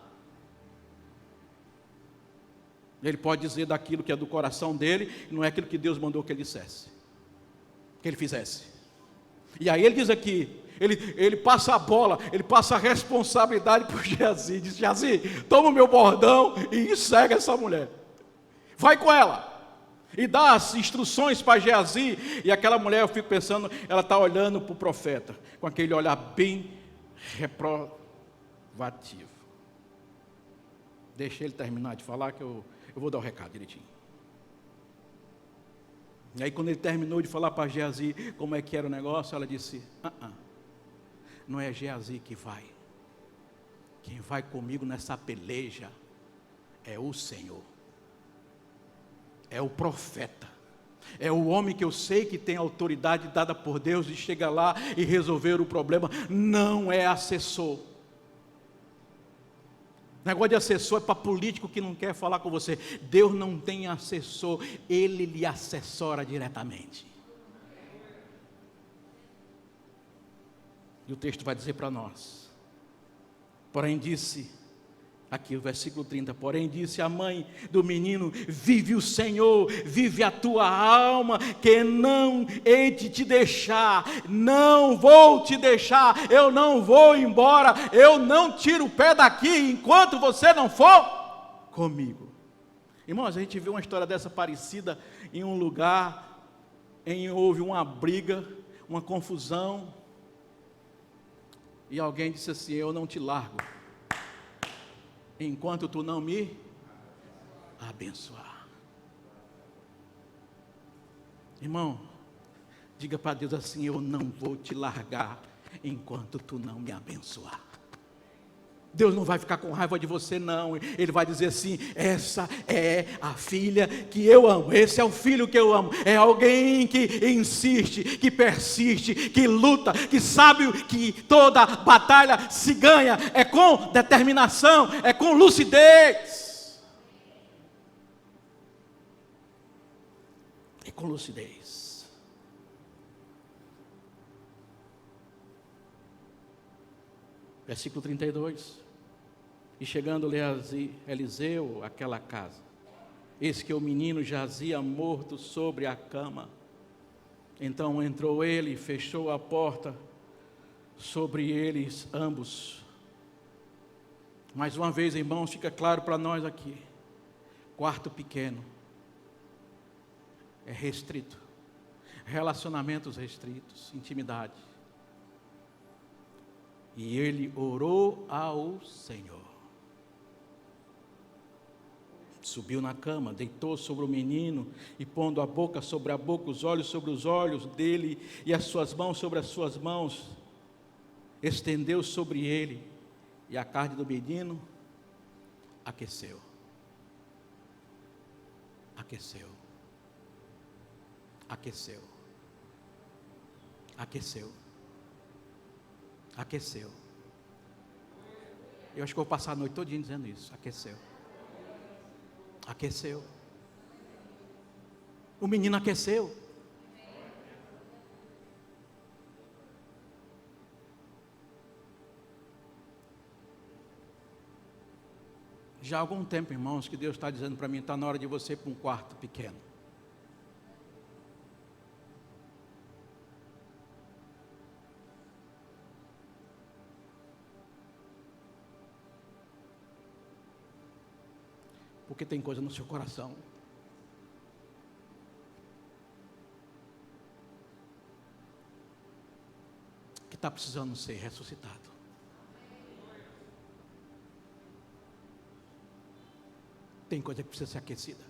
Ele pode dizer daquilo que é do coração dele, e não é aquilo que Deus mandou que ele dissesse, que ele fizesse. E aí ele diz aqui, ele passa a bola, ele passa a responsabilidade para o Geazi. Diz, Geazi, toma o meu bordão e segue essa mulher. Vai com ela. e dá as instruções para Geazi, e aquela mulher, eu fico pensando, ela está olhando para o profeta, com aquele olhar bem reprovativo. Deixa ele terminar de falar, que eu vou dar o recado direitinho. E aí quando ele terminou de falar para Geazi como é que era o negócio, ela disse, não é Geazi que vai, quem vai comigo nessa peleja é o Senhor. É o profeta, é o homem que eu sei que tem autoridade dada por Deus de chegar lá e resolver o problema, não é assessor. Negócio de assessor é para político que não quer falar com você. Deus não tem assessor, Ele lhe assessora diretamente. E o texto vai dizer para nós, porém disse, aqui o versículo 30, porém disse a mãe do menino, vive o Senhor, vive a tua alma, que não hei de te deixar, não vou te deixar, eu não vou embora, eu não tiro o pé daqui, enquanto você não for comigo. Irmãos, a gente viu uma história dessa parecida em um lugar, houve uma briga, uma confusão, e alguém disse assim, eu não te largo, enquanto tu não me abençoar. Irmão, diga para Deus assim, eu não vou te largar enquanto tu não me abençoar. Deus não vai ficar com raiva de você não, Ele vai dizer assim, essa é a filha que eu amo, esse é o filho que eu amo, é alguém que insiste, que persiste, que luta, que sabe que toda batalha se ganha, é com determinação, é com lucidez, é com lucidez. Versículo 32, e chegando-lhe Eliseu àquela casa, eis que o menino jazia morto sobre a cama. Então entrou ele e fechou a porta sobre eles ambos. Mais uma vez, irmãos, fica claro para nós aqui, quarto pequeno é restrito, relacionamentos restritos, intimidade. E ele orou ao Senhor. Subiu na cama, deitou sobre o menino, e pondo a boca sobre a boca, os olhos sobre os olhos dele, e as suas mãos sobre as suas mãos, estendeu sobre ele, e a carne do menino aqueceu. Aqueceu. Aqueceu. Aqueceu. Aqueceu. Eu acho que eu vou passar a noite todinha dizendo isso. Aqueceu. Aqueceu. O menino aqueceu. Já há algum tempo, irmãos, que Deus está dizendo para mim, está na hora de você ir para um quarto pequeno. Porque tem coisa no seu coração que está precisando ser ressuscitado. Tem coisa que precisa ser aquecida.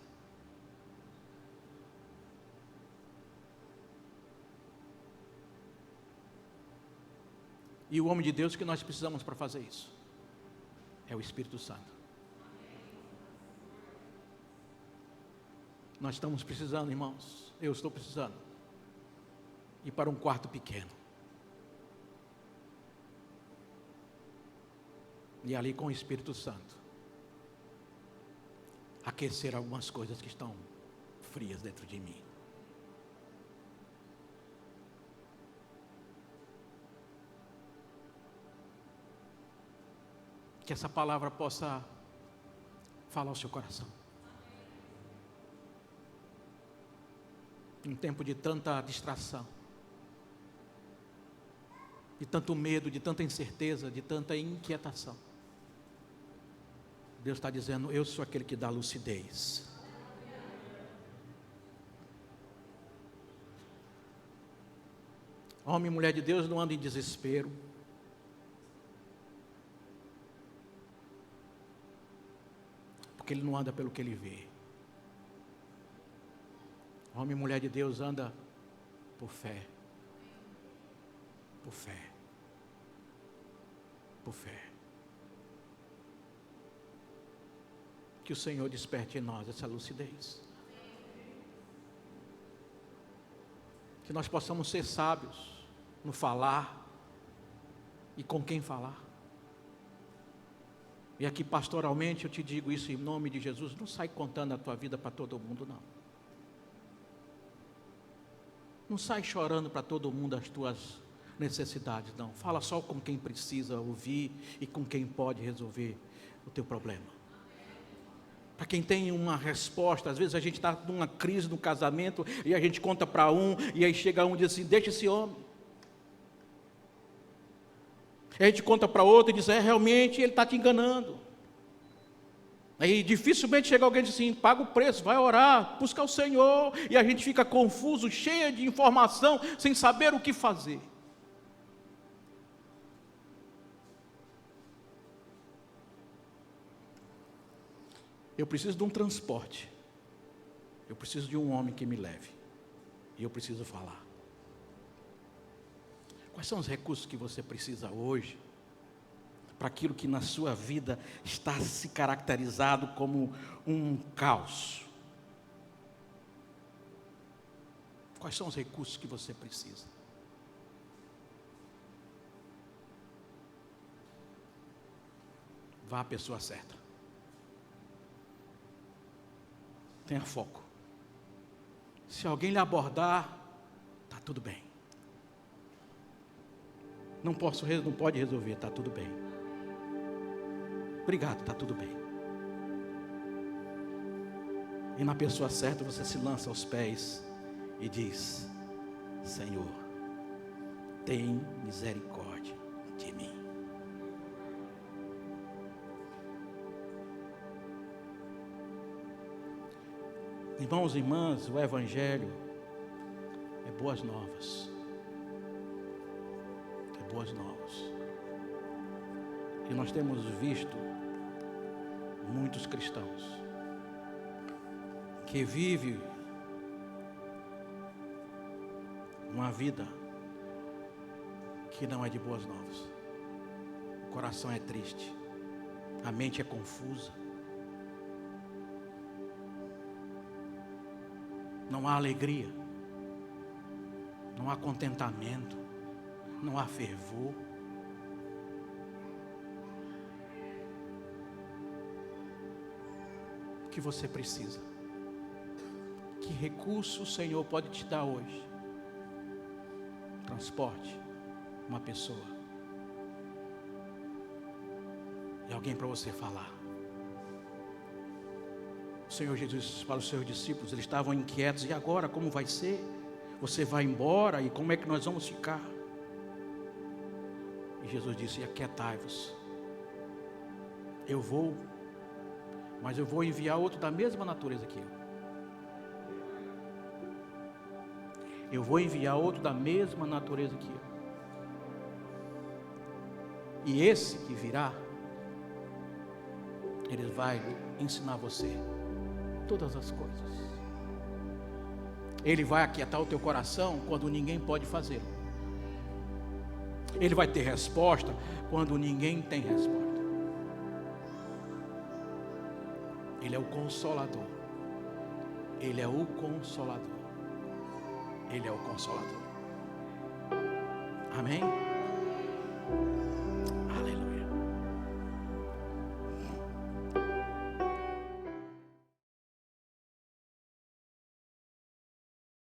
E o homem de Deus que nós precisamos para fazer isso é o Espírito Santo. Nós estamos precisando, irmãos, eu estou precisando ir para um quarto pequeno. E ali com o Espírito Santo, aquecer algumas coisas que estão frias dentro de mim. Que essa palavra possa falar ao seu coração. Um tempo de tanta distração, de tanto medo, de tanta incerteza, de tanta inquietação. Deus está dizendo, eu sou aquele que dá lucidez. Homem e mulher de Deus não anda em desespero. Porque ele não anda pelo que ele vê. Homem e mulher de Deus anda por fé. Por fé. Por fé. Que o Senhor desperte em nós essa lucidez. Que nós possamos ser sábios no falar e com quem falar. E aqui pastoralmente eu te digo isso em nome de Jesus, não sai contando a tua vida para todo mundo, não. Não sai chorando para todo mundo as tuas necessidades, não. Fala só com quem precisa ouvir e com quem pode resolver o teu problema. Para quem tem uma resposta, às vezes a gente está numa crise no casamento e a gente conta para um, e aí chega um e diz assim, deixa esse homem. E a gente conta para outro e diz, realmente ele está te enganando. Aí dificilmente chega alguém e diz assim, paga o preço, vai orar, busca o Senhor. E a gente fica confuso, cheio de informação, sem saber o que fazer. Eu preciso de um transporte. Eu preciso de um homem que me leve. E eu preciso falar. Quais são os recursos que você precisa hoje para aquilo que na sua vida está se caracterizado como um caos? Quais são os recursos que você precisa? Vá à pessoa certa. Tenha foco. Se alguém lhe abordar, está tudo bem. Não pode resolver, está tudo bem. Obrigado, está tudo bem. E na pessoa certa você se lança aos pés e diz, Senhor, tem misericórdia de mim. Irmãos e irmãs, o Evangelho é boas novas. É boas novas. E nós temos visto muitos cristãos que vivem uma vida que não é de boas novas. O coração é triste, a mente é confusa. Não há alegria, não há contentamento, não há fervor. O que você precisa? Que recurso o Senhor pode te dar hoje? Transporte, uma pessoa e alguém para você falar. O Senhor Jesus, para os seus discípulos, eles estavam inquietos, e agora como vai ser? Você vai embora e como é que nós vamos ficar? E Jesus disse, aquietai-vos, eu vou, mas eu vou enviar outro da mesma natureza que eu. Eu vou enviar outro da mesma natureza que eu. E esse que virá, ele vai ensinar você todas as coisas. Ele vai aquietar o teu coração quando ninguém pode fazê-lo. Ele vai ter resposta quando ninguém tem resposta. Ele é o Consolador. Ele é o Consolador. Ele é o Consolador. Amém?